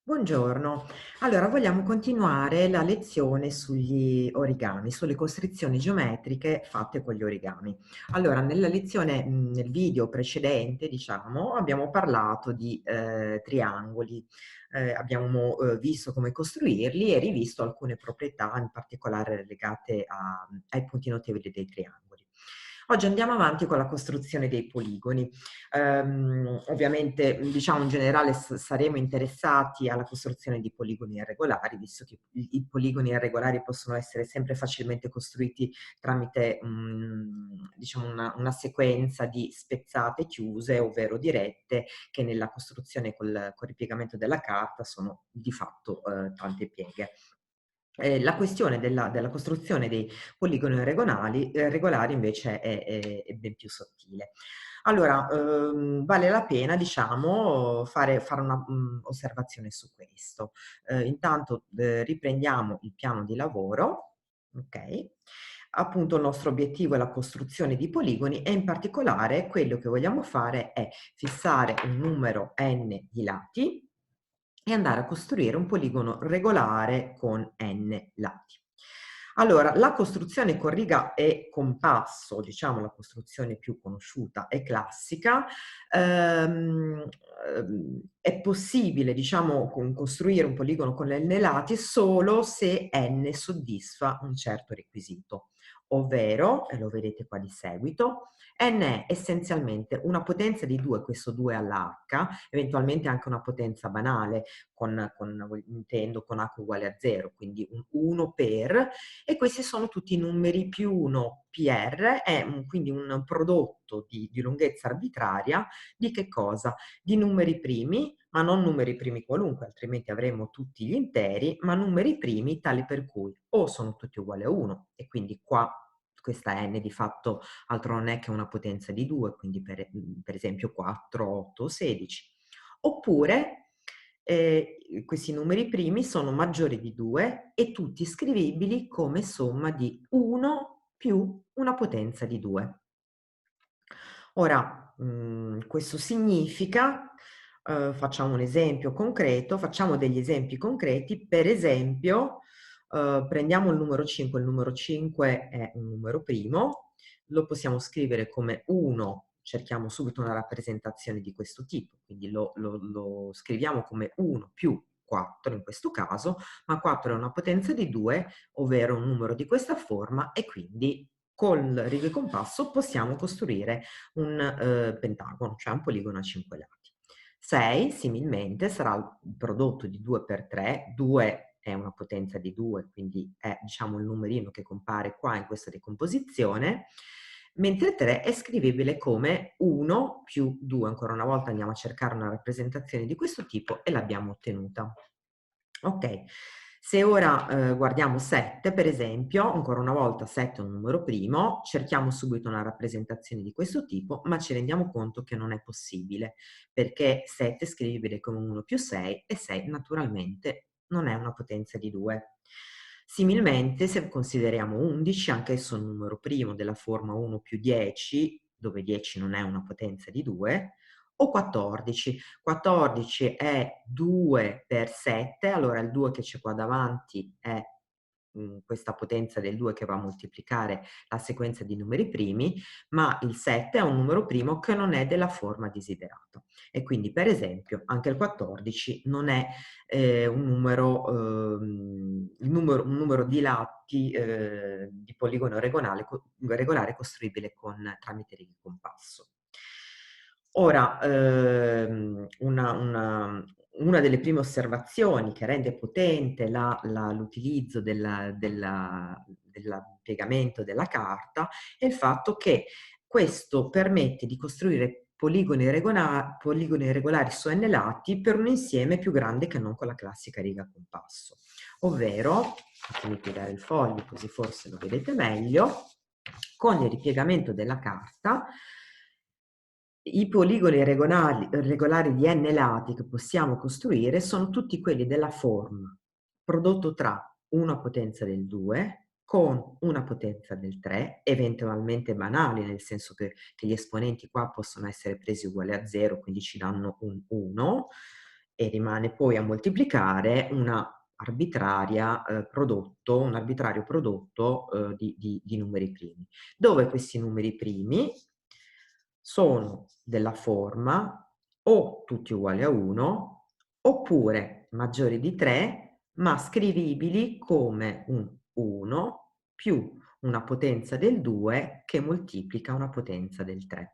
Buongiorno. Allora, vogliamo continuare la lezione sugli origami, sulle costruzioni geometriche fatte con gli origami. Allora, nella lezione, nel video precedente, diciamo, abbiamo parlato di triangoli, abbiamo visto come costruirli e rivisto alcune proprietà, in particolare legate ai punti notevoli dei triangoli. Oggi andiamo avanti con la costruzione dei poligoni. Ovviamente, diciamo in generale saremo interessati alla costruzione di poligoni irregolari, visto che i poligoni irregolari possono essere sempre facilmente costruiti tramite, diciamo una sequenza di spezzate chiuse, ovvero dirette, che nella costruzione col ripiegamento della carta sono di fatto tante pieghe. La questione della costruzione dei poligoni regolari invece è ben più sottile. Allora, vale la pena, diciamo, fare una osservazione su questo. Intanto riprendiamo il piano di lavoro, ok? Appunto il nostro obiettivo è la costruzione di poligoni e in particolare quello che vogliamo fare è fissare un numero n di lati e andare a costruire un poligono regolare con n lati. Allora, la costruzione con riga e compasso, diciamo la costruzione più conosciuta e classica, è possibile, diciamo, costruire un poligono con n lati solo se n soddisfa un certo requisito, ovvero, e lo vedete qua di seguito, n è essenzialmente una potenza di 2, questo 2 alla h, eventualmente anche una potenza banale, intendo con h uguale a 0, quindi un 1 per, e questi sono tutti numeri più 1 PR, è quindi un prodotto di lunghezza arbitraria di che cosa? Di numeri primi, ma non numeri primi qualunque, altrimenti avremmo tutti gli interi, ma numeri primi tali per cui o sono tutti uguali a 1, e quindi qua questa n di fatto altro non è che una potenza di 2, quindi per esempio 4, 8, 16. Oppure questi numeri primi sono maggiori di 2 e tutti scrivibili come somma di 1 più una potenza di 2. Ora, questo significa, facciamo un esempio concreto, facciamo degli esempi concreti, per esempio, prendiamo il numero 5 è un numero primo, lo possiamo scrivere come 1, cerchiamo subito una rappresentazione di questo tipo, quindi lo scriviamo come 1 più 4 in questo caso, ma 4 è una potenza di 2, ovvero un numero di questa forma, e quindi col rigo e compasso possiamo costruire un pentagono, cioè un poligono a 5 lati. 6 similmente sarà il prodotto di 2 per 3, 2 è una potenza di 2, quindi è, diciamo, il numerino che compare qua in questa decomposizione, mentre 3 è scrivibile come 1 più 2. Ancora una volta andiamo a cercare una rappresentazione di questo tipo e l'abbiamo ottenuta. Ok, se ora guardiamo 7, per esempio, ancora una volta 7 è un numero primo, cerchiamo subito una rappresentazione di questo tipo, ma ci rendiamo conto che non è possibile, perché 7 è scrivibile come 1 più 6 e 6 naturalmente non è una potenza di 2. Similmente, se consideriamo 11, anch'esso un numero primo della forma 1 più 10, dove 10 non è una potenza di 2, o 14. 14 è 2 per 7, allora il 2 che c'è qua davanti è questa potenza del 2 che va a moltiplicare la sequenza di numeri primi, ma il 7 è un numero primo che non è della forma desiderata. E quindi, per esempio, anche il 14 non è un numero di lati di poligono regolare costruibile tramite righe e compasso. Ora, una delle prime osservazioni che rende potente l'utilizzo del piegamento della carta è il fatto che questo permette di costruire poligoni regolari su n lati per un insieme più grande che non con la classica riga a compasso. Ovvero, fatemi piegare il foglio così forse lo vedete meglio, con il ripiegamento della carta i poligoni regolari di n lati che possiamo costruire sono tutti quelli della forma prodotto tra una potenza del 2 con una potenza del 3, eventualmente banali, nel senso che gli esponenti qua possono essere presi uguali a 0, quindi ci danno un 1, e rimane poi a moltiplicare un arbitrario prodotto di numeri primi, dove questi numeri primi sono della forma o tutti uguali a 1 oppure maggiori di 3, ma scrivibili come un 1 più una potenza del 2 che moltiplica una potenza del 3.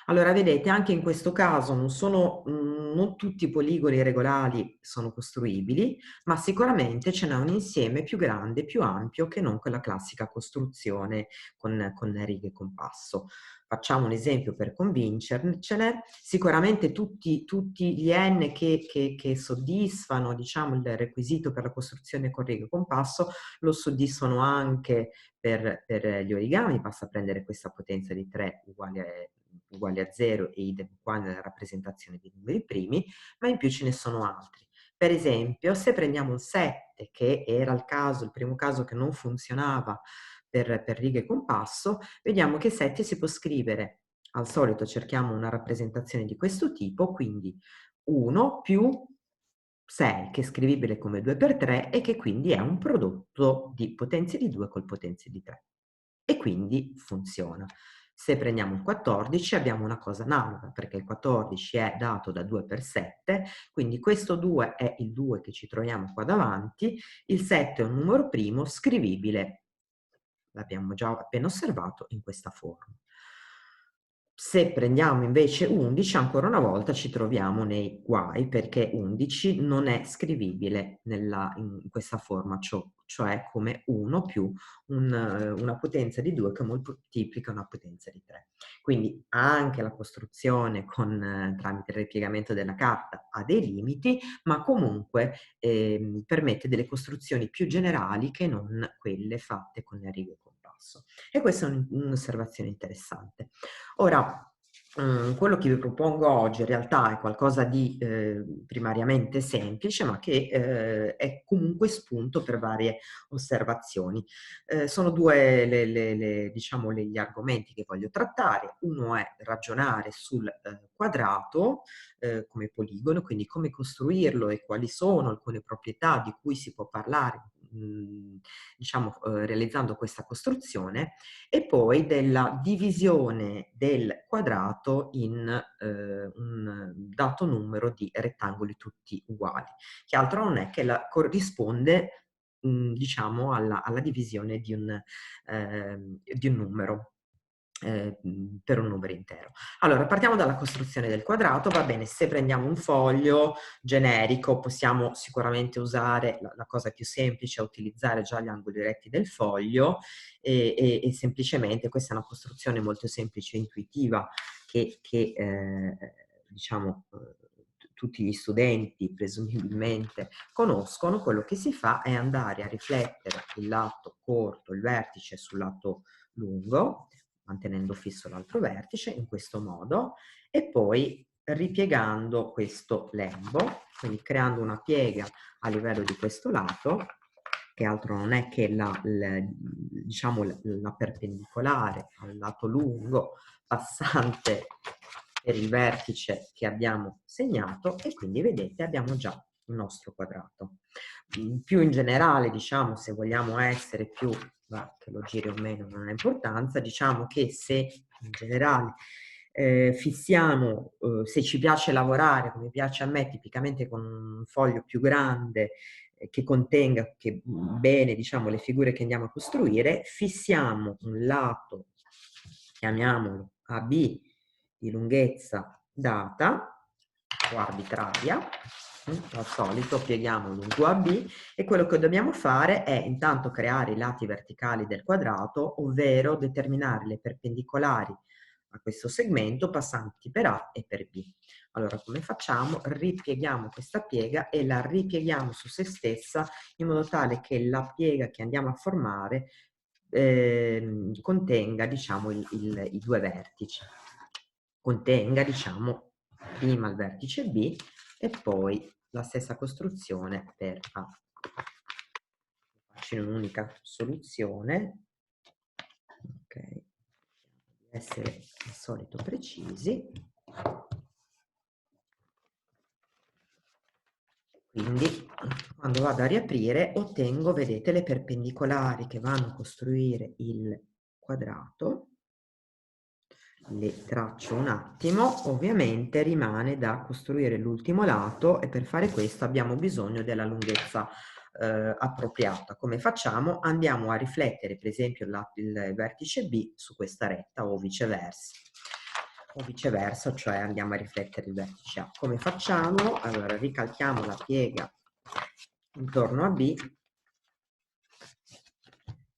Allora, vedete, anche in questo caso non tutti i poligoni regolari sono costruibili, ma sicuramente ce n'è un insieme più grande, più ampio che non quella classica costruzione con righe e compasso. Facciamo un esempio per convincercene. Sicuramente tutti gli n che soddisfano, diciamo, il requisito per la costruzione con righe e compasso lo soddisfano anche per gli origami. Basta prendere questa potenza di 3 uguale a 0 e idem qua nella rappresentazione dei numeri primi, ma in più ce ne sono altri. Per esempio, se prendiamo un 7, che era il primo caso che non funzionava per righe e compasso, vediamo che 7 si può scrivere, al solito cerchiamo una rappresentazione di questo tipo, quindi 1 più 6, che è scrivibile come 2 per 3 e che quindi è un prodotto di potenze di 2 col potenze di 3. E quindi funziona. Se prendiamo il 14 abbiamo una cosa analoga, perché il 14 è dato da 2 per 7, quindi questo 2 è il 2 che ci troviamo qua davanti, il 7 è un numero primo scrivibile, l'abbiamo già appena osservato, in questa forma. Se prendiamo invece 11, ancora una volta ci troviamo nei guai, perché 11 non è scrivibile in questa forma, cioè come 1 più una potenza di 2 che moltiplica una potenza di 3. Quindi anche la costruzione tramite il ripiegamento della carta ha dei limiti, ma comunque permette delle costruzioni più generali che non quelle fatte con le righe e compasso. E questa è un'osservazione interessante. Ora, quello che vi propongo oggi in realtà è qualcosa di primariamente semplice, ma che è comunque spunto per varie osservazioni. Sono due diciamo, gli argomenti che voglio trattare. Uno è ragionare sul quadrato come poligono, quindi come costruirlo e quali sono alcune proprietà di cui si può parlare diciamo, realizzando questa costruzione, e poi della divisione del quadrato in un dato numero di rettangoli tutti uguali, che altro non è che corrisponde diciamo alla divisione di un numero. Per un numero intero. Allora, partiamo dalla costruzione del quadrato. Va bene, se prendiamo un foglio generico possiamo sicuramente usare la cosa più semplice, utilizzare già gli angoli retti del foglio e semplicemente questa è una costruzione molto semplice e intuitiva che diciamo tutti gli studenti presumibilmente conoscono. Quello che si fa è andare a riflettere il lato corto, il vertice sul lato lungo, mantenendo fisso l'altro vertice in questo modo, e poi ripiegando questo lembo, quindi creando una piega a livello di questo lato, che altro non è che diciamo, la perpendicolare al lato lungo passante per il vertice che abbiamo segnato, e quindi vedete abbiamo già il nostro quadrato. Più in generale, diciamo, se vogliamo essere più, che lo giri o meno non ha importanza, diciamo che se in generale fissiamo, se ci piace lavorare, come piace a me, tipicamente con un foglio più grande, che contenga bene, diciamo, le figure che andiamo a costruire, fissiamo un lato, chiamiamolo AB, di lunghezza data o arbitraria, al solito pieghiamo lungo AB, e quello che dobbiamo fare è intanto creare i lati verticali del quadrato, ovvero determinare le perpendicolari a questo segmento passanti per A e per B. Allora, come facciamo? Ripieghiamo questa piega e la ripieghiamo su se stessa in modo tale che la piega che andiamo a formare contenga, diciamo, i due vertici. Contenga, diciamo, prima il vertice B e poi la stessa costruzione per A. Faccio in un'unica soluzione. Ok. Essere al solito precisi. Quindi quando vado a riaprire ottengo, vedete, le perpendicolari che vanno a costruire il quadrato. Le traccio un attimo, ovviamente rimane da costruire l'ultimo lato e per fare questo abbiamo bisogno della lunghezza appropriata. Come facciamo? Andiamo a riflettere per esempio il vertice B su questa retta o viceversa, cioè andiamo a riflettere il vertice A. Come facciamo? Allora ricalchiamo la piega intorno a B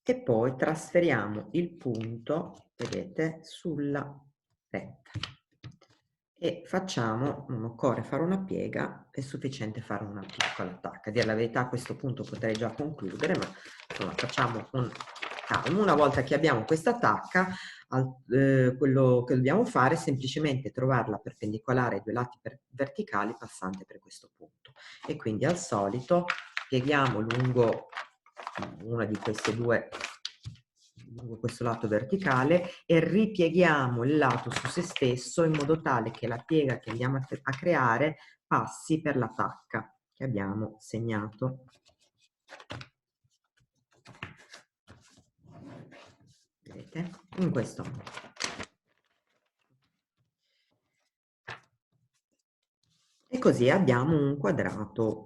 e poi trasferiamo il punto, vedete, sulla retta. E facciamo, non occorre fare una piega, è sufficiente fare una piccola tacca. A dire la verità, a questo punto potrei già concludere, ma insomma facciamo un calmo. Una volta che abbiamo questa tacca, quello che dobbiamo fare è semplicemente trovare la perpendicolare ai due lati verticali passante per questo punto. E quindi al solito pieghiamo lungo una di queste due, lungo questo lato verticale, e ripieghiamo il lato su se stesso in modo tale che la piega che andiamo a creare passi per la tacca che abbiamo segnato. Vedete? In questo modo. E così abbiamo un quadrato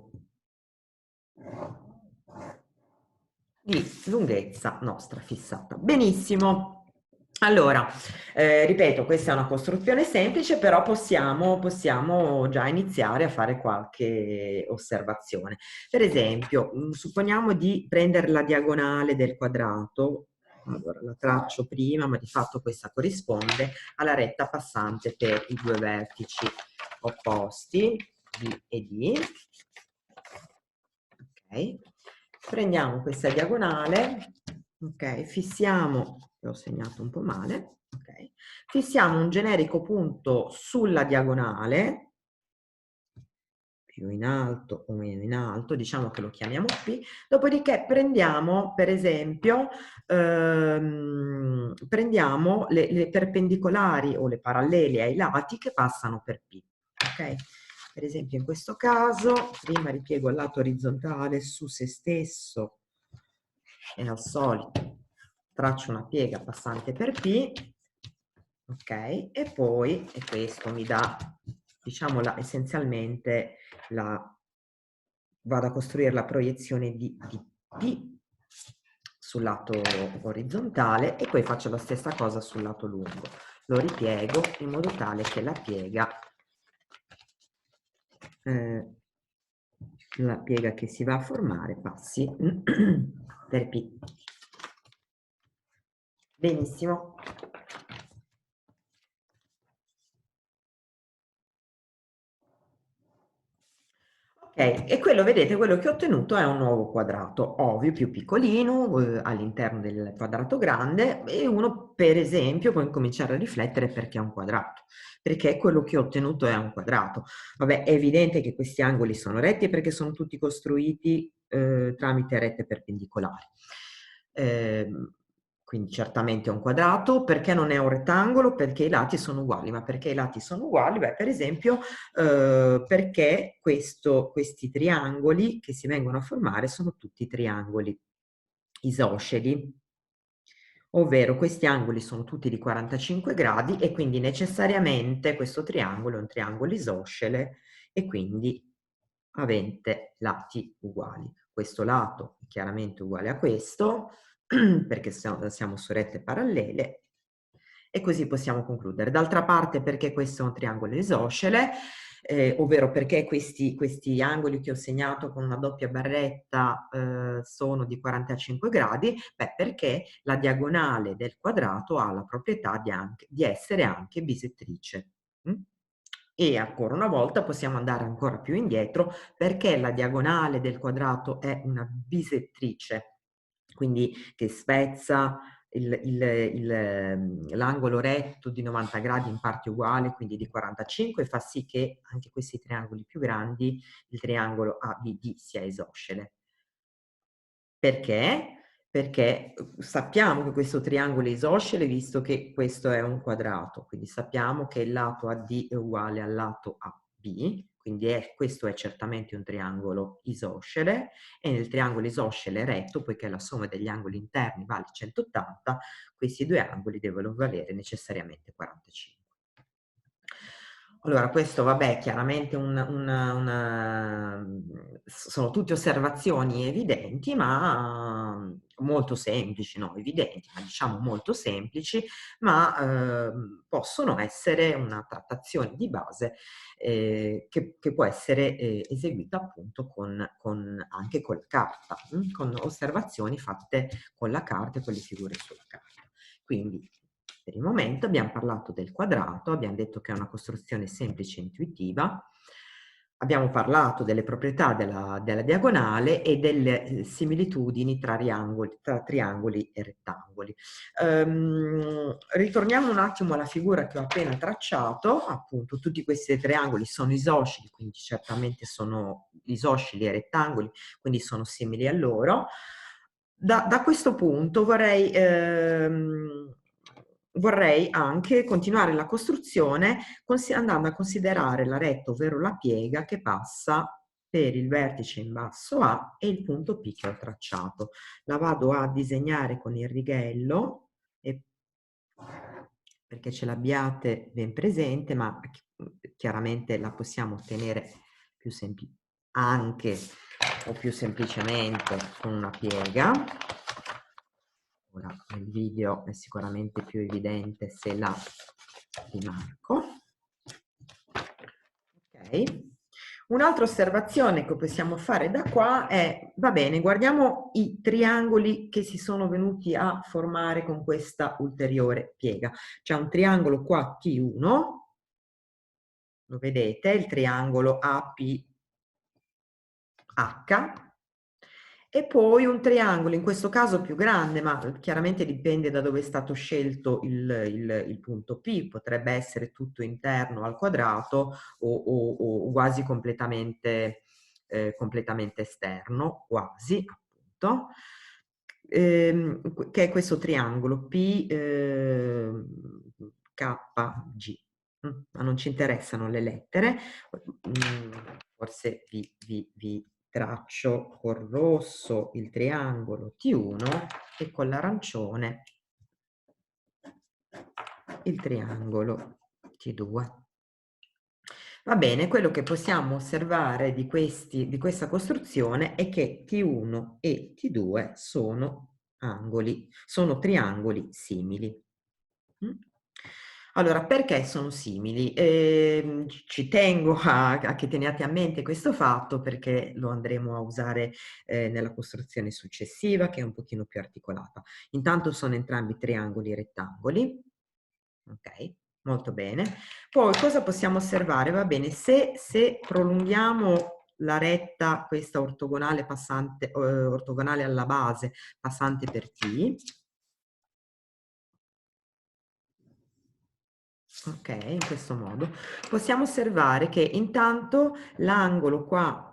di lunghezza nostra fissata. Benissimo. Allora, ripeto, questa è una costruzione semplice, però possiamo già iniziare a fare qualche osservazione. Per esempio, supponiamo di prendere la diagonale del quadrato. Allora, la traccio prima, ma di fatto questa corrisponde alla retta passante per i due vertici opposti, D e D. Ok. Prendiamo questa diagonale, ok, fissiamo, l'ho segnato un po' male, ok, fissiamo un generico punto sulla diagonale, più in alto o meno in alto, diciamo che lo chiamiamo P, dopodiché prendiamo, per esempio, prendiamo le perpendicolari o le parallele ai lati che passano per P, ok? Per esempio in questo caso, prima ripiego il lato orizzontale su se stesso e al solito traccio una piega passante per P, ok? E poi, e questo mi dà, diciamo, essenzialmente vado a costruire la proiezione di P sul lato orizzontale e poi faccio la stessa cosa sul lato lungo. Lo ripiego in modo tale che la piega che si va a formare passi per P. Benissimo. Ok, e quello, vedete, quello che ho ottenuto è un nuovo quadrato, ovvio, più piccolino, all'interno del quadrato grande, e uno, per esempio, può incominciare a riflettere perché è un quadrato, perché quello che ho ottenuto è un quadrato. Vabbè, è evidente che questi angoli sono retti perché sono tutti costruiti tramite rette perpendicolari. Quindi certamente è un quadrato. Perché non è un rettangolo? Perché i lati sono uguali. Ma perché i lati sono uguali? Beh, per esempio, perché questi triangoli che si vengono a formare sono tutti triangoli isosceli, ovvero questi angoli sono tutti di 45 gradi e quindi necessariamente questo triangolo è un triangolo isoscele e quindi avente lati uguali. Questo lato è chiaramente uguale a questo perché siamo su rette parallele e così possiamo concludere. D'altra parte, perché questo è un triangolo isoscele, ovvero perché questi angoli che ho segnato con una doppia barretta sono di 45 gradi, beh, perché la diagonale del quadrato ha la proprietà di essere anche bisettrice. E ancora una volta possiamo andare ancora più indietro perché la diagonale del quadrato è una bisettrice, quindi che spezza l'angolo retto di 90 gradi in parte uguale, quindi di 45, fa sì che anche questi triangoli più grandi, il triangolo ABD, sia isoscele. Perché? Perché sappiamo che questo triangolo è isoscele visto che questo è un quadrato, quindi sappiamo che il lato AD è uguale al lato AB. B, quindi questo è certamente un triangolo isoscele, e nel triangolo isoscele retto, poiché la somma degli angoli interni vale 180, questi due angoli devono valere necessariamente 45. Allora, questo vabbè, chiaramente sono tutte osservazioni evidenti, ma molto semplici, no, evidenti, ma diciamo molto semplici, ma possono essere una trattazione di base che può essere eseguita appunto anche con la carta, con osservazioni fatte con la carta e con le figure sulla carta. Quindi, per il momento abbiamo parlato del quadrato, abbiamo detto che è una costruzione semplice e intuitiva, abbiamo parlato delle proprietà della diagonale e delle similitudini tra triangoli e rettangoli. Ritorniamo un attimo alla figura che ho appena tracciato, appunto tutti questi triangoli sono isosceli, quindi certamente sono isosceli e rettangoli, quindi sono simili a loro. Da questo punto vorrei anche continuare la costruzione andando a considerare la retta, ovvero la piega che passa per il vertice in basso A e il punto P che ho tracciato. La vado a disegnare con il righello perché ce l'abbiate ben presente, ma chiaramente la possiamo ottenere anche o più semplicemente con una piega. Ora nel video è sicuramente più evidente se la rimarco. Ok. Un'altra osservazione che possiamo fare da qua è, va bene, guardiamo i triangoli che si sono venuti a formare con questa ulteriore piega. C'è un triangolo qua T1, lo vedete, il triangolo APH, e poi un triangolo, in questo caso più grande, ma chiaramente dipende da dove è stato scelto il punto P, potrebbe essere tutto interno al quadrato o quasi completamente esterno, quasi, appunto, che è questo triangolo PKG. Ma non ci interessano le lettere, forse vi traccio col rosso il triangolo T1 e con l'arancione il triangolo T2. Va bene, quello che possiamo osservare di questa costruzione è che T1 e T2 sono triangoli simili. Allora, perché sono simili? Ci tengo a che teniate a mente questo fatto perché lo andremo a usare nella costruzione successiva, che è un pochino più articolata. Intanto sono entrambi triangoli rettangoli, ok? Molto bene. Poi cosa possiamo osservare? Va bene, se prolunghiamo la retta, questa ortogonale ortogonale alla base, passante per T, ok, in questo modo possiamo osservare che intanto l'angolo qua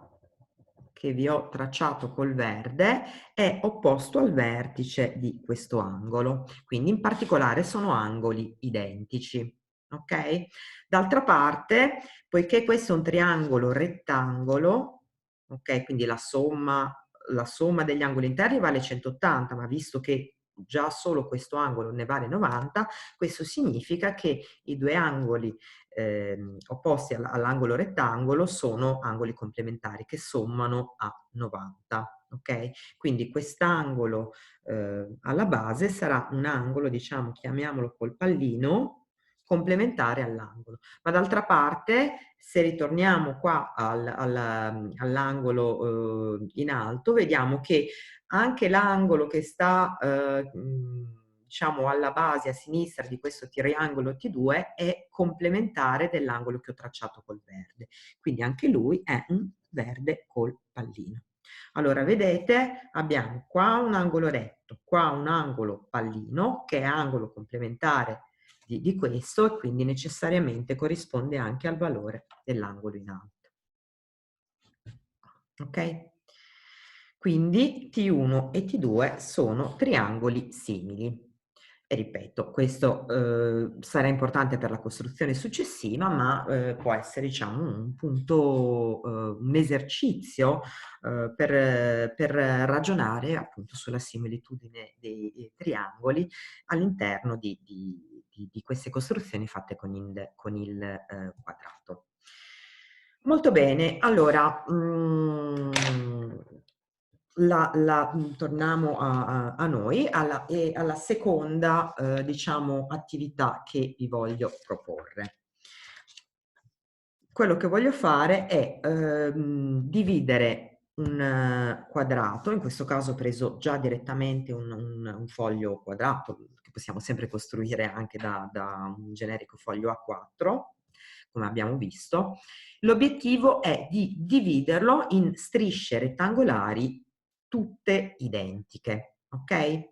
che vi ho tracciato col verde è opposto al vertice di questo angolo, quindi in particolare sono angoli identici, ok? D'altra parte, poiché questo è un triangolo rettangolo, ok, quindi la somma degli angoli interni vale 180, ma visto che già solo questo angolo ne vale 90, questo significa che i due angoli opposti all'angolo rettangolo sono angoli complementari che sommano a 90. Ok? Quindi quest'angolo alla base sarà un angolo, diciamo, chiamiamolo col pallino, complementare all'angolo. Ma d'altra parte, se ritorniamo qua all'angolo in alto, vediamo che anche l'angolo che sta diciamo alla base a sinistra di questo triangolo T2 è complementare dell'angolo che ho tracciato col verde, quindi anche lui è un verde col pallino. Allora vedete, abbiamo qua un angolo retto, qua un angolo pallino che è angolo complementare di questo e quindi necessariamente corrisponde anche al valore dell'angolo in alto. Ok? Quindi T1 e T2 sono triangoli simili. E ripeto, questo sarà importante per la costruzione successiva, ma può essere, diciamo, un punto, un esercizio per ragionare appunto sulla similitudine dei triangoli all'interno di queste costruzioni fatte con il quadrato. Molto bene, allora torniamo a noi, alla seconda diciamo attività che vi voglio proporre. Quello che voglio fare è dividere un quadrato, in questo caso ho preso già direttamente un foglio quadrato, che possiamo sempre costruire anche da un generico foglio A4, come abbiamo visto. L'obiettivo è di dividerlo in strisce rettangolari tutte identiche, ok?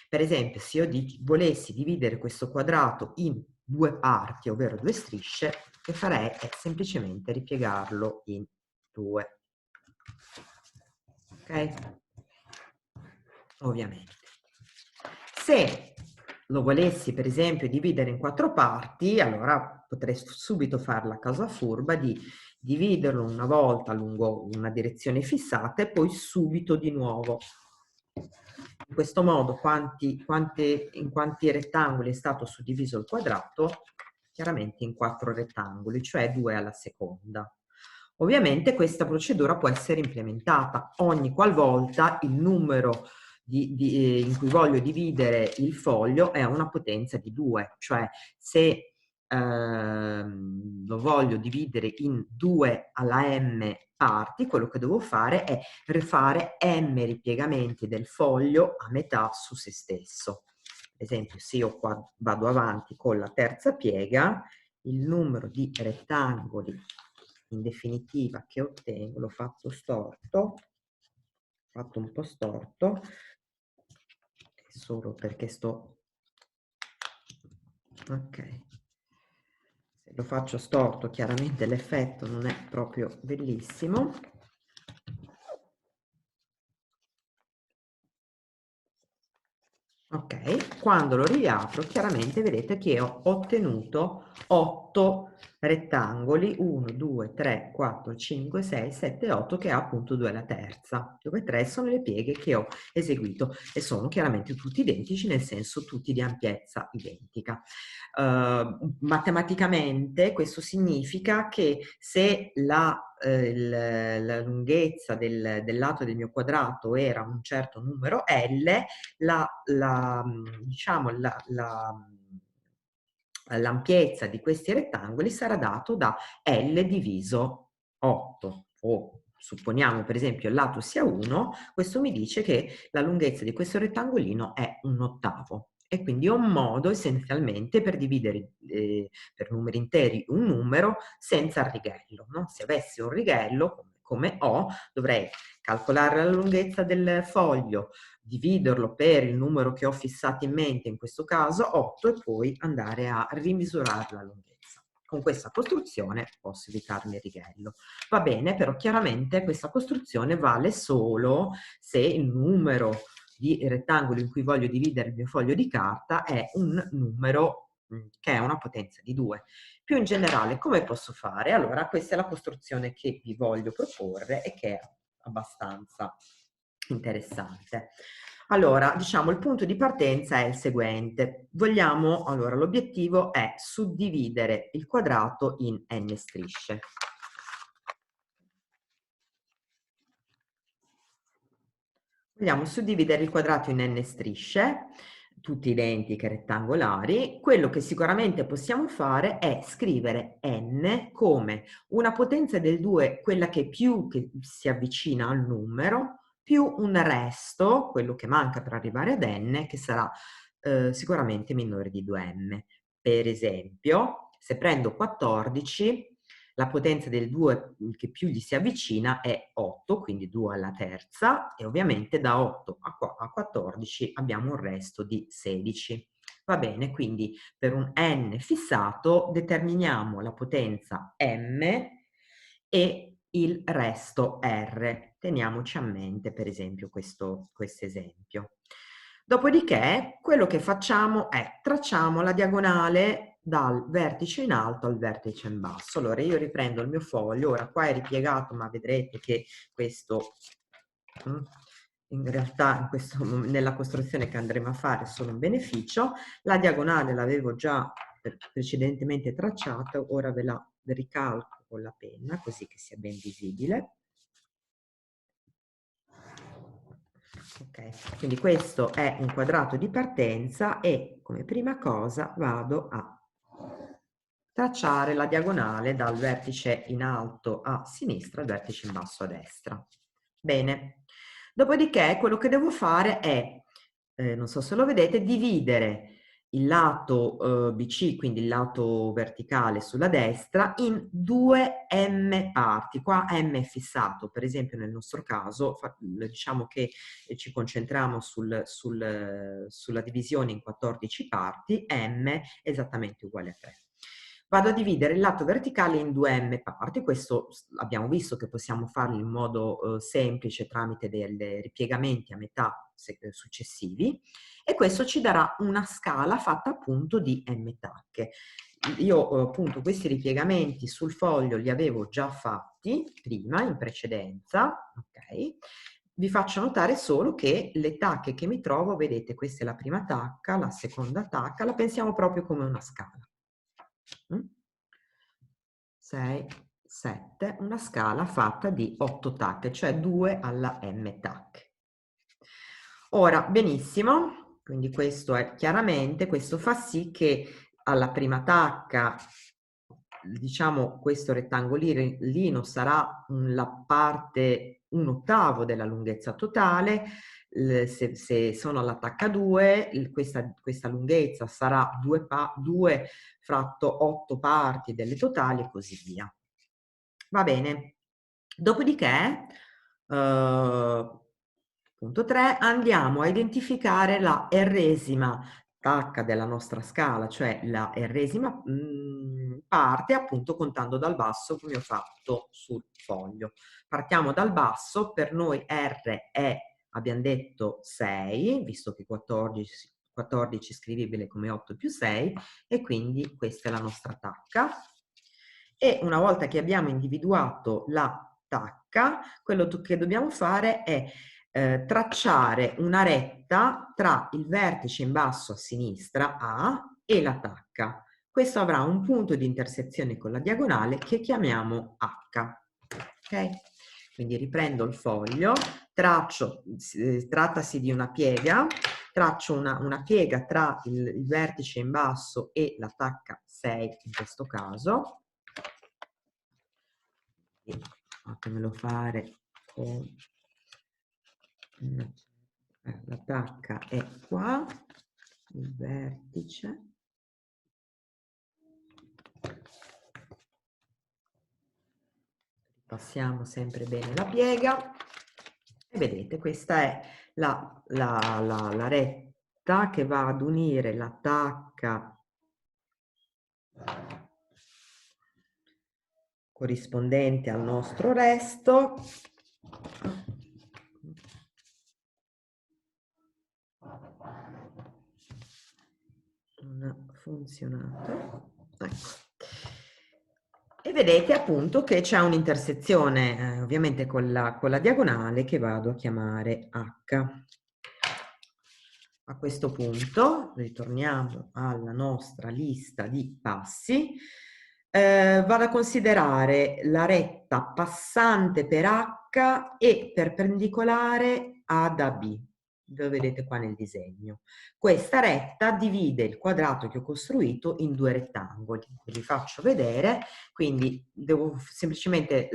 Per esempio, se io volessi dividere questo quadrato in due parti, ovvero due strisce, che farei è semplicemente ripiegarlo in due. Ok? Ovviamente. Se lo volessi, per esempio, dividere in quattro parti, allora potrei subito fare la cosa furba di dividerlo una volta lungo una direzione fissata e poi subito di nuovo. In questo modo, in quanti rettangoli è stato suddiviso il quadrato? Chiaramente in 4 rettangoli, cioè 2 alla seconda. Ovviamente questa procedura può essere implementata ogni qualvolta il numero in cui voglio dividere il foglio è una potenza di 2, cioè se lo voglio dividere in 2 alla m parti, quello che devo fare è rifare m ripiegamenti del foglio a metà su se stesso. Ad esempio, se io qua vado avanti con la terza piega, il numero di rettangoli in definitiva che ottengo, l'ho fatto storto, fatto un po' storto, solo perché ok, se lo faccio storto chiaramente l'effetto non è proprio bellissimo. Ok, quando lo riapro chiaramente vedete che ho ottenuto 8 rettangoli, 1, 2, 3, 4, 5, 6, 7, 8, che è appunto 2 alla terza, dove 3 sono le pieghe che ho eseguito e sono chiaramente tutti identici, nel senso tutti di ampiezza identica. Matematicamente questo significa che se la lunghezza del lato del mio quadrato era un certo numero L, diciamo, l'ampiezza di questi rettangoli sarà dato da L diviso 8, o supponiamo per esempio il lato sia 1, questo mi dice che la lunghezza di questo rettangolino è un ottavo. E quindi ho un modo essenzialmente per dividere per numeri interi un numero senza il righello, no? Se avessi un righello, come ho, dovrei calcolare la lunghezza del foglio, dividerlo per il numero che ho fissato in mente, in questo caso 8, e poi andare a rimisurare la lunghezza. Con questa costruzione posso evitarmi il righello. Va bene, però chiaramente questa costruzione vale solo se il numero di rettangoli in cui voglio dividere il mio foglio di carta è un numero che è una potenza di 2. Più in generale, come posso fare? Allora, questa è la costruzione che vi voglio proporre e che è abbastanza interessante. Allora, diciamo, il punto di partenza è il seguente. Allora, l'obiettivo è suddividere il quadrato in n strisce. Vogliamo suddividere il quadrato in n strisce, tutte identiche, rettangolari. Quello che sicuramente possiamo fare è scrivere n come una potenza del 2, quella che che si avvicina al numero, più un resto, quello che manca per arrivare ad n, che sarà sicuramente minore di 2m. Per esempio, se prendo 14, la potenza del 2 che più gli si avvicina è 8, quindi 2 alla terza, e ovviamente da 8 a 14 abbiamo un resto di 16. Va bene, quindi per un n fissato determiniamo la potenza m e il resto r. Teniamoci a mente per esempio questo esempio. Dopodiché quello che facciamo è tracciamo la diagonale dal vertice in alto al vertice in basso. Allora io riprendo il mio foglio, ora qua è ripiegato, ma vedrete che questo in realtà nella costruzione che andremo a fare è solo un beneficio. La diagonale l'avevo già precedentemente tracciata, ora ve la ricalco con la penna così che sia ben visibile. Ok, quindi questo è un quadrato di partenza e come prima cosa vado a tracciare la diagonale dal vertice in alto a sinistra al vertice in basso a destra. Bene, dopodiché quello che devo fare è, non so se lo vedete, dividere il lato BC, quindi il lato verticale sulla destra, in 2 m parti. Qua m è fissato, per esempio nel nostro caso diciamo che ci concentriamo sulla divisione in 14 parti, m è esattamente uguale a 3. Vado a dividere il lato verticale in 2 m parti, questo abbiamo visto che possiamo farlo in modo semplice tramite dei ripiegamenti a metà successivi, e questo ci darà una scala fatta appunto di m tacche. Io appunto questi ripiegamenti sul foglio li avevo già fatti prima, in precedenza, ok? Vi faccio notare solo che le tacche che mi trovo, vedete, questa è la prima tacca, la seconda tacca, la pensiamo proprio come una scala. 6, 7, una scala fatta di 8 tacche, cioè 2 alla m tacche. Ora, benissimo, quindi questo è chiaramente, questo fa sì che alla prima tacca, diciamo, questo rettangolino sarà la parte 1/8 della lunghezza totale. Se sono alla tacca 2, questa lunghezza sarà 2 fratto 8 parti delle totali e così via. Va bene. Dopodiché, punto 3, andiamo a identificare la r-esima tacca della nostra scala, cioè la r-esima parte, appunto contando dal basso come ho fatto sul foglio. Partiamo dal basso, per noi r è, abbiamo detto, 6, visto che 14 scrivibile come 8 più 6, e quindi questa è la nostra tacca. E una volta che abbiamo individuato la tacca, quello che dobbiamo fare è tracciare una retta tra il vertice in basso a sinistra A e la tacca. Questo avrà un punto di intersezione con la diagonale che chiamiamo H. Ok? Quindi riprendo il foglio, trattasi di una piega, traccio una piega tra il vertice in basso e la tacca 6 in questo caso. Fatemelo fare con la tacca è qua, il vertice. Passiamo sempre bene la piega e vedete, questa è la retta che va ad unire la tacca corrispondente al nostro resto. Non ha funzionato. Ecco. E vedete appunto che c'è un'intersezione ovviamente con la diagonale che vado a chiamare H. A questo punto ritorniamo alla nostra lista di passi. Vado a considerare la retta passante per H e perpendicolare A da B. Lo vedete qua nel disegno. Questa retta divide il quadrato che ho costruito in 2 rettangoli. Ve li faccio vedere, quindi devo semplicemente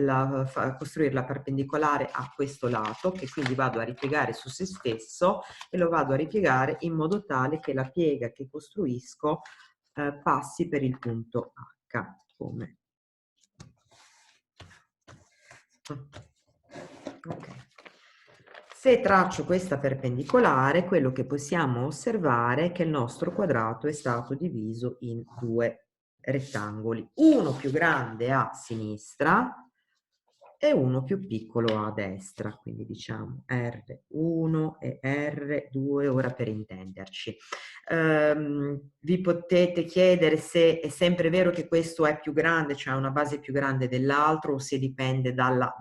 costruirla perpendicolare a questo lato, che quindi vado a ripiegare su se stesso e lo vado a ripiegare in modo tale che la piega che costruisco passi per il punto H. Come? Ok. Se traccio questa perpendicolare, quello che possiamo osservare è che il nostro quadrato è stato diviso in 2 rettangoli, uno più grande a sinistra e uno più piccolo a destra, quindi diciamo R1 e R2, ora per intenderci. Vi potete chiedere se è sempre vero che questo è più grande, cioè una base più grande dell'altro, o se dipende dalla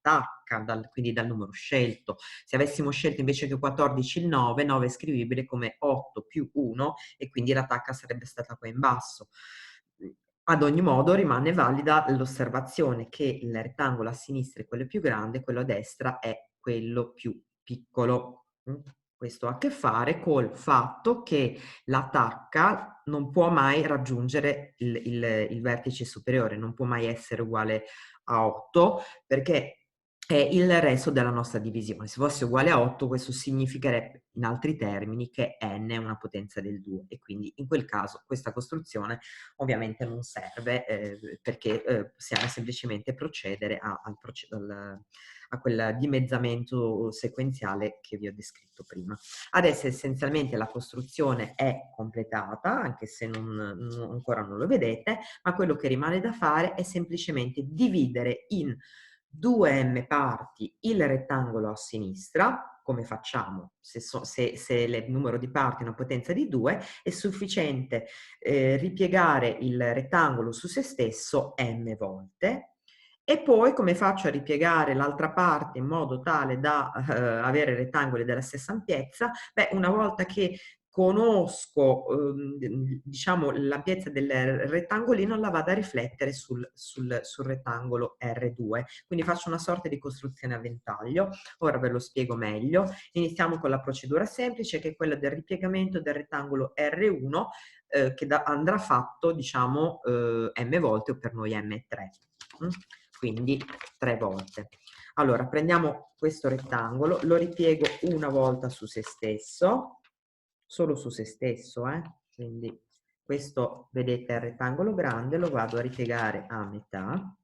tacca, quindi dal numero scelto. Se avessimo scelto invece che 14 il 9, 9 è scrivibile come 8 più 1 e quindi la tacca sarebbe stata qua in basso. Ad ogni modo rimane valida l'osservazione che il rettangolo a sinistra è quello più grande, quello a destra è quello più piccolo. Questo ha a che fare col fatto che la tacca non può mai raggiungere il vertice superiore, non può mai essere uguale a 8, perché è il resto della nostra divisione. Se fosse uguale a 8, questo significherebbe, in altri termini, che n è una potenza del 2 e quindi in quel caso questa costruzione ovviamente non serve perché possiamo semplicemente procedere a quel dimezzamento sequenziale che vi ho descritto prima. Adesso essenzialmente la costruzione è completata, anche se ancora non lo vedete, ma quello che rimane da fare è semplicemente dividere in 2m parti il rettangolo a sinistra. Come facciamo? Se il numero di parti è una potenza di 2, è sufficiente ripiegare il rettangolo su se stesso m volte. E poi come faccio a ripiegare l'altra parte in modo tale da avere rettangoli della stessa ampiezza? Beh, una volta che conosco diciamo l'ampiezza del rettangolino, la vado a riflettere sul rettangolo R2, quindi faccio una sorta di costruzione a ventaglio. Ora ve lo spiego meglio. Iniziamo con la procedura semplice, che è quella del ripiegamento del rettangolo R1 che andrà fatto diciamo m volte, o per noi m3, quindi 3 volte. Allora prendiamo questo rettangolo, lo ripiego una volta su se stesso, solo su se stesso, quindi questo, vedete, è il rettangolo grande, lo vado a ripiegare a metà,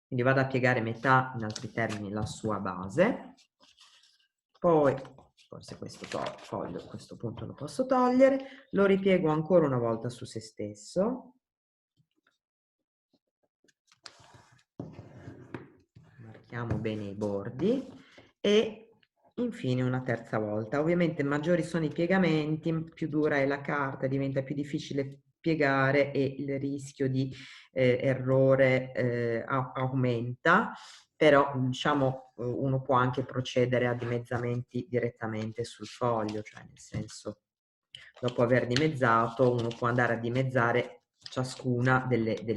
quindi vado a piegare metà, in altri termini la sua base. Poi forse questo foglio a questo punto lo posso togliere, lo ripiego ancora una volta su se stesso, marchiamo bene i bordi e infine una terza volta. Ovviamente maggiori sono i piegamenti, più dura è la carta, diventa più difficile piegare e il rischio di errore aumenta, però diciamo uno può anche procedere a dimezzamenti direttamente sul foglio, cioè nel senso, dopo aver dimezzato uno può andare a dimezzare ciascuna delle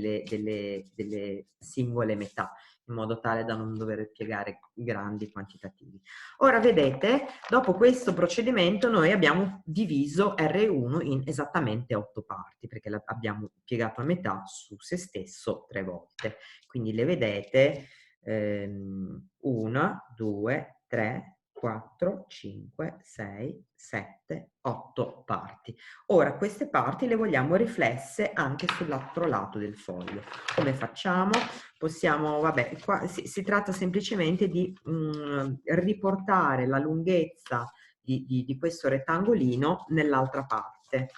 singole metà, in modo tale da non dover piegare grandi quantitativi. Ora vedete, dopo questo procedimento noi abbiamo diviso R1 in esattamente 8 parti, perché l'abbiamo piegato a metà su se stesso 3 volte. Quindi le vedete 1, 2, 3, 4, 5, 6, 7, 8 parti. Ora queste parti le vogliamo riflesse anche sull'altro lato del foglio. Come facciamo? Possiamo, vabbè, qua si tratta semplicemente di riportare la lunghezza di questo rettangolino nell'altra parte.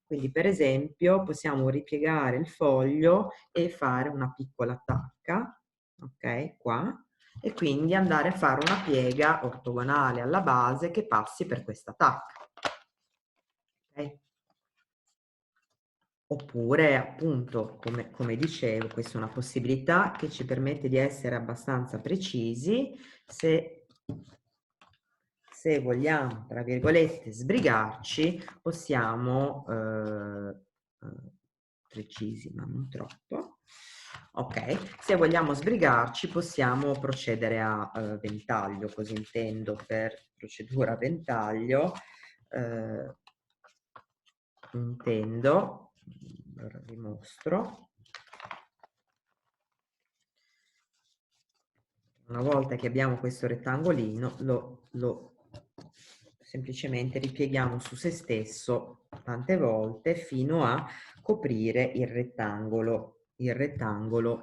Quindi per esempio possiamo ripiegare il foglio e fare una piccola tacca, ok, qua, e quindi andare a fare una piega ortogonale alla base che passi per questa tacca. Okay? Oppure, appunto, come dicevo, questa è una possibilità che ci permette di essere abbastanza precisi se vogliamo, tra virgolette, sbrigarci, possiamo, precisi ma non troppo, ok, se vogliamo sbrigarci possiamo procedere a ventaglio, così intendo per procedura a ventaglio, intendo, ora vi mostro, una volta che abbiamo questo rettangolino lo semplicemente ripieghiamo su se stesso tante volte fino a coprire il rettangolo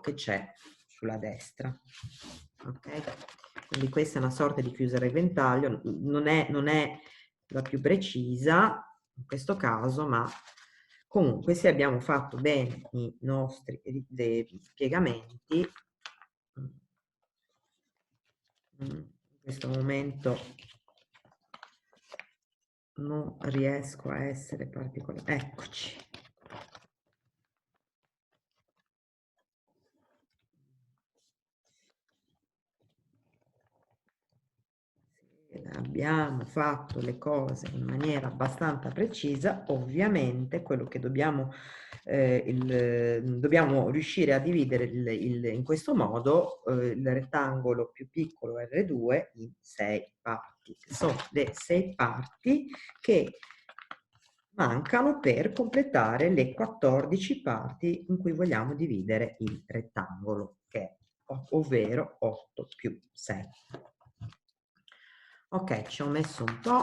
che c'è sulla destra. Ok? Quindi questa è una sorta di chiusura a ventaglio, non è la più precisa in questo caso, ma comunque se abbiamo fatto bene i nostri piegamenti, In questo momento non riesco a essere particolare. Eccoci. Abbiamo fatto le cose in maniera abbastanza precisa, ovviamente quello che dobbiamo, dobbiamo riuscire a dividere in questo modo il rettangolo più piccolo R2 in 6 parti, che sono le 6 parti che mancano per completare le 14 parti in cui vogliamo dividere il rettangolo, che è, ovvero 8 più 6. Ok, ci ho messo un po',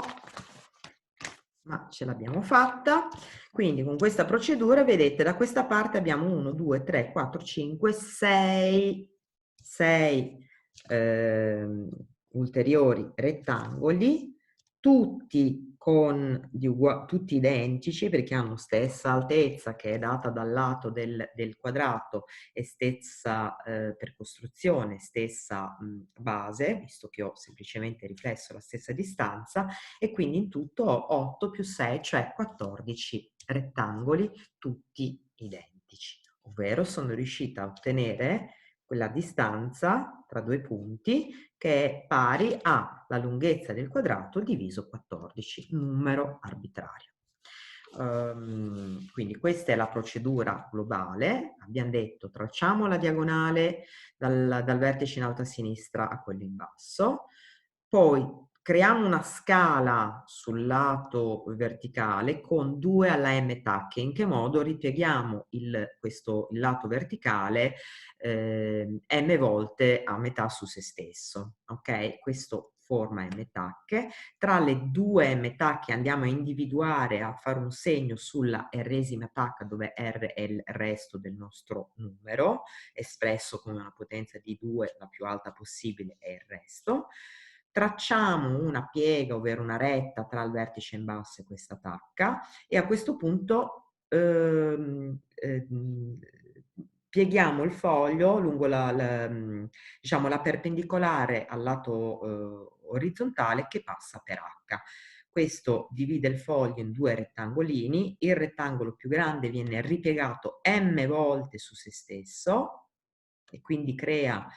ma ce l'abbiamo fatta. Quindi con questa procedura, vedete, da questa parte abbiamo 1, 2, 3, 4, 5, 6 ulteriori rettangoli, tutti tutti identici perché hanno stessa altezza che è data dal lato del quadrato e stessa per costruzione, stessa base, visto che ho semplicemente riflesso la stessa distanza, e quindi in tutto ho 8 più 6, cioè 14 rettangoli tutti identici, ovvero sono riuscita a ottenere quella distanza tra due punti che è pari alla lunghezza del quadrato diviso 14, numero arbitrario. Quindi questa è la procedura globale. Abbiamo detto tracciamo la diagonale dal vertice in alto a sinistra a quello in basso, poi creiamo una scala sul lato verticale con 2 alla m tacche. In che modo? Ripieghiamo il lato verticale m volte a metà su se stesso, ok? Questo forma m tacche. Tra le 2 m tacche andiamo a individuare, a fare un segno sulla r-esima tacca, dove r è il resto del nostro numero, espresso come una potenza di 2, la più alta possibile è il resto. Tracciamo una piega, ovvero una retta tra il vertice in basso e questa tacca, e a questo punto pieghiamo il foglio lungo diciamo, la perpendicolare al lato orizzontale che passa per H. Questo divide il foglio in 2 rettangolini, il rettangolo più grande viene ripiegato m volte su se stesso e quindi crea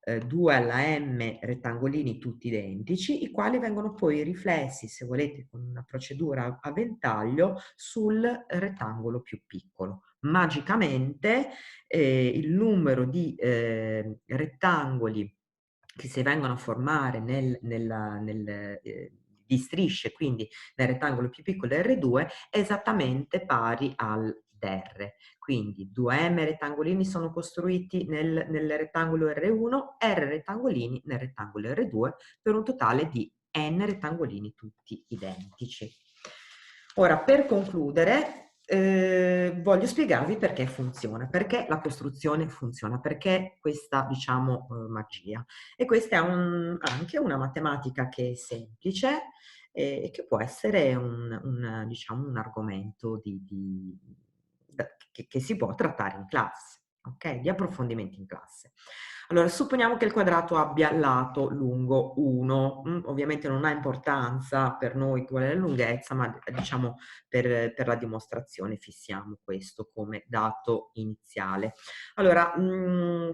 2 alla m rettangolini tutti identici, i quali vengono poi riflessi, se volete, con una procedura a ventaglio sul rettangolo più piccolo. Magicamente il numero di rettangoli che si vengono a formare di strisce, quindi nel rettangolo più piccolo R2, è esattamente pari al DR. Quindi 2M rettangolini sono costruiti nel rettangolo R1, R rettangolini nel rettangolo R2, per un totale di N rettangolini tutti identici. Ora, per concludere, voglio spiegarvi perché funziona, perché la costruzione funziona, perché questa, diciamo, magia. E questa è anche una matematica che è semplice e che può essere diciamo, un argomento che si può trattare in classe, ok? Di approfondimenti in classe. Allora, supponiamo che il quadrato abbia lato lungo 1. Ovviamente non ha importanza per noi qual è la lunghezza, ma diciamo per la dimostrazione fissiamo questo come dato iniziale. Allora,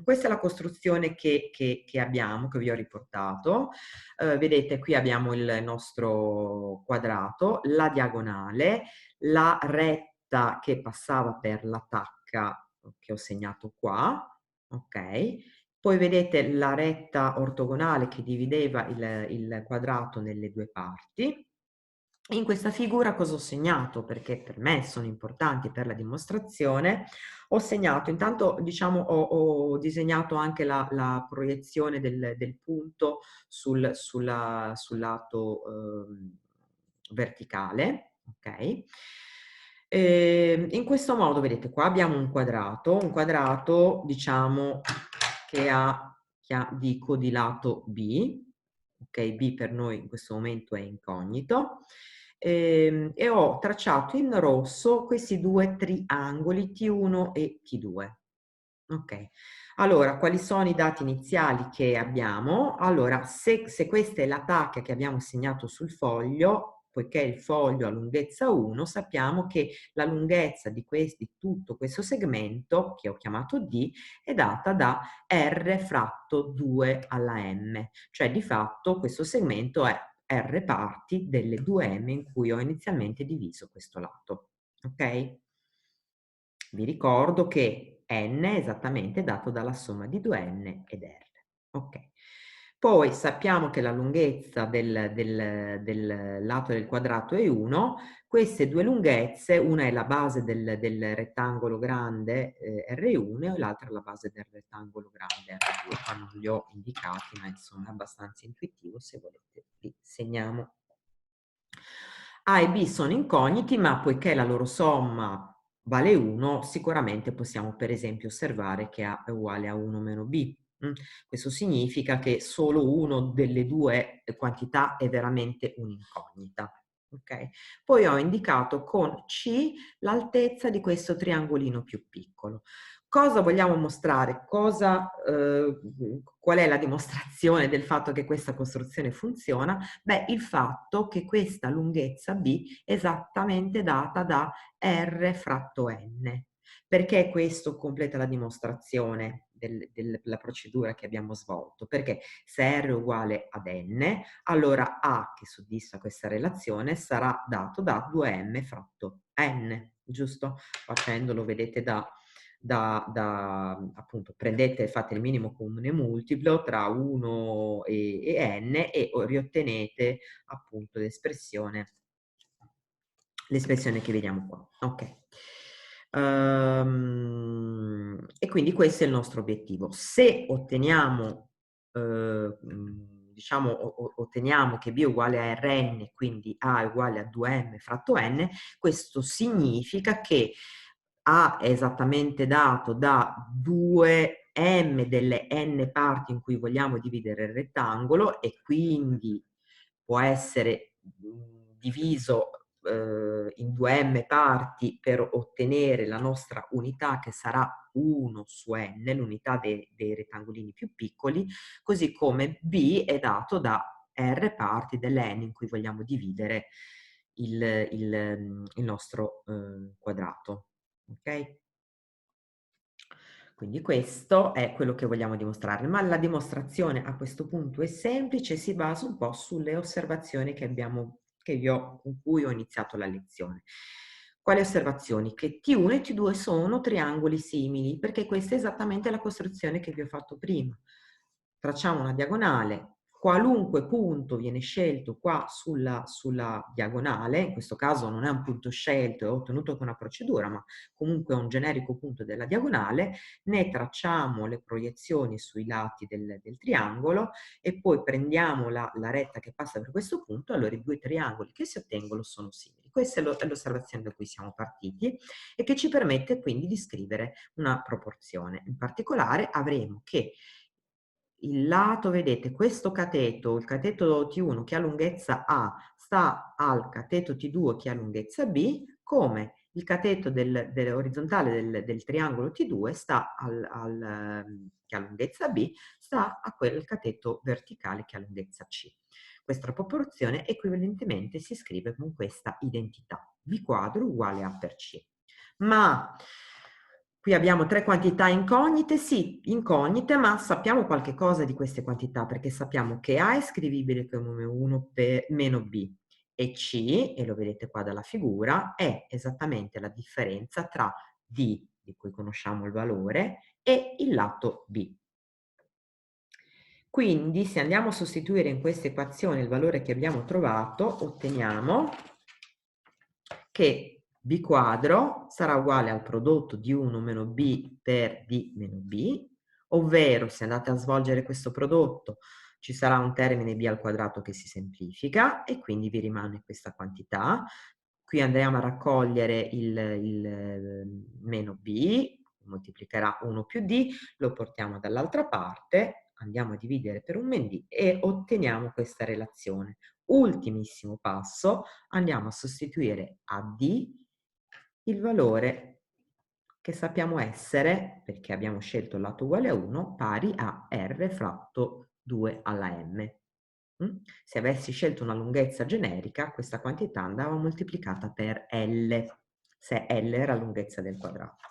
questa è la costruzione che abbiamo, che vi ho riportato. Vedete, qui abbiamo il nostro quadrato, la diagonale, la retta che passava per la tacca che ho segnato qua, ok? Poi vedete la retta ortogonale che divideva il quadrato nelle due parti. In questa figura cosa ho segnato? Perché per me sono importanti per la dimostrazione. Ho segnato, intanto diciamo ho disegnato anche la proiezione del punto sul lato verticale, ok? In questo modo, vedete, qua abbiamo un quadrato diciamo che dico di lato B, ok? B per noi in questo momento è incognito, e ho tracciato in rosso questi due triangoli T1 e T2. Ok, allora quali sono i dati iniziali che abbiamo? Allora, se questa è la tacca che abbiamo segnato sul foglio, poiché il foglio ha lunghezza 1, sappiamo che la lunghezza di tutto questo segmento, che ho chiamato D, è data da R fratto 2 alla M, cioè di fatto questo segmento è R parti delle 2M in cui ho inizialmente diviso questo lato, ok? Vi ricordo che n è esattamente dato dalla somma di 2n ed r. Ok. Poi sappiamo che la lunghezza del lato del quadrato è 1. Queste due lunghezze, una è la base del rettangolo grande R1 e l'altra è la base del rettangolo grande R2. Qua non li ho indicati, ma insomma è abbastanza intuitivo, se volete li segniamo. A e B sono incogniti, ma poiché la loro somma vale 1, sicuramente possiamo per esempio osservare che A è uguale a 1 meno B. Questo significa che solo una delle due quantità è veramente un'incognita. Okay? Poi ho indicato con C l'altezza di questo triangolino più piccolo. Cosa vogliamo mostrare? Qual è la dimostrazione del fatto che questa costruzione funziona? Beh, il fatto che questa lunghezza B è esattamente data da R fratto N. Perché questo completa la dimostrazione della procedura che abbiamo svolto? Perché se R è uguale ad N, allora A, che soddisfa questa relazione, sarà dato da 2M fratto N, giusto? Facendolo, vedete, appunto, fate il minimo comune multiplo tra 1 e n e riottenete appunto l'espressione che vediamo qua. Ok. E quindi questo è il nostro obiettivo. Se otteniamo, diciamo, otteniamo che B è uguale a Rn, quindi A è uguale a 2m fratto n, questo significa che A è esattamente dato da 2m delle n parti in cui vogliamo dividere il rettangolo e quindi può essere diviso in 2m parti per ottenere la nostra unità che sarà 1 su n, l'unità dei rettangolini più piccoli, così come B è dato da r parti delle n in cui vogliamo dividere il nostro quadrato. Ok? Quindi questo è quello che vogliamo dimostrare, ma la dimostrazione a questo punto è semplice, si basa un po' sulle osservazioni con cui ho iniziato la lezione. Quali osservazioni? Che T1 e T2 sono triangoli simili, perché questa è esattamente la costruzione che vi ho fatto prima. Tracciamo una diagonale, qualunque punto viene scelto qua sulla diagonale, in questo caso non è un punto scelto, è ottenuto con una procedura, ma comunque è un generico punto della diagonale, ne tracciamo le proiezioni sui lati del triangolo e poi prendiamo la retta che passa per questo punto, allora i due triangoli che si ottengono sono simili. Questa è l'osservazione da cui siamo partiti e che ci permette quindi di scrivere una proporzione. In particolare avremo che il lato, vedete, questo cateto, il cateto T1 che ha lunghezza A, sta al cateto T2 che ha lunghezza B, come il cateto orizzontale del triangolo T2 sta che ha lunghezza B, sta a quel cateto verticale che ha lunghezza C. Questa proporzione equivalentemente si scrive con questa identità, B quadro uguale A per C. Ma qui abbiamo tre quantità incognite, sì, incognite, ma sappiamo qualche cosa di queste quantità, perché sappiamo che A è scrivibile come 1 per meno B e C, e lo vedete qua dalla figura, è esattamente la differenza tra D, di cui conosciamo il valore, e il lato B. Quindi se andiamo a sostituire in questa equazione il valore che abbiamo trovato, otteniamo che B quadro sarà uguale al prodotto di 1 meno B per D meno B, ovvero se andate a svolgere questo prodotto ci sarà un termine B al quadrato che si semplifica e quindi vi rimane questa quantità. Qui andremo a raccogliere il meno B, moltiplicherà 1 più D, lo portiamo dall'altra parte, andiamo a dividere per un men D e otteniamo questa relazione. Ultimissimo passo, andiamo a sostituire a D il valore che sappiamo essere, perché abbiamo scelto il lato uguale a 1, pari a r fratto 2 alla m. Se avessi scelto una lunghezza generica, questa quantità andava moltiplicata per L, se L era la lunghezza del quadrato.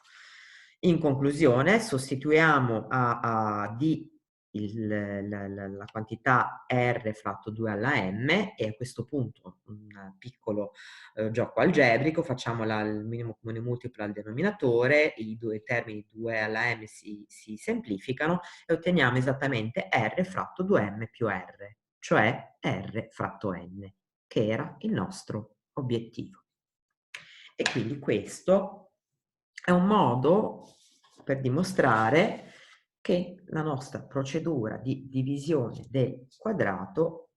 In conclusione, sostituiamo a D la quantità R fratto 2 alla M, e a questo punto un piccolo gioco algebrico, facciamo il minimo comune multiplo al denominatore, i due termini 2 alla M si semplificano e otteniamo esattamente R fratto 2M più R, cioè R fratto N, che era il nostro obiettivo. E quindi questo è un modo per dimostrare che la nostra procedura di divisione del quadrato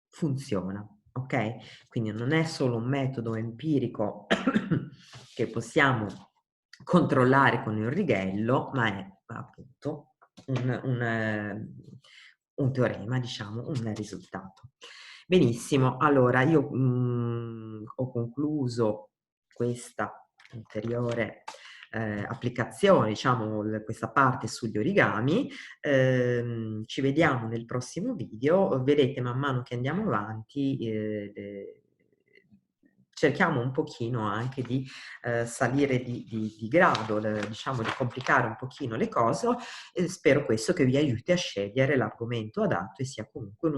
funziona, ok? Quindi non è solo un metodo empirico che possiamo controllare con il righello, ma è appunto un teorema, diciamo, un risultato. Benissimo, allora io ho concluso questa ulteriore applicazione, diciamo, questa parte sugli origami. Ci vediamo nel prossimo video. Vedete, man mano che andiamo avanti, cerchiamo un pochino anche di salire di grado, diciamo di complicare un pochino le cose, e spero questo che vi aiuti a scegliere l'argomento adatto e sia comunque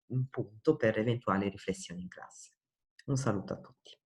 un punto per eventuali riflessioni in classe. Un saluto a tutti.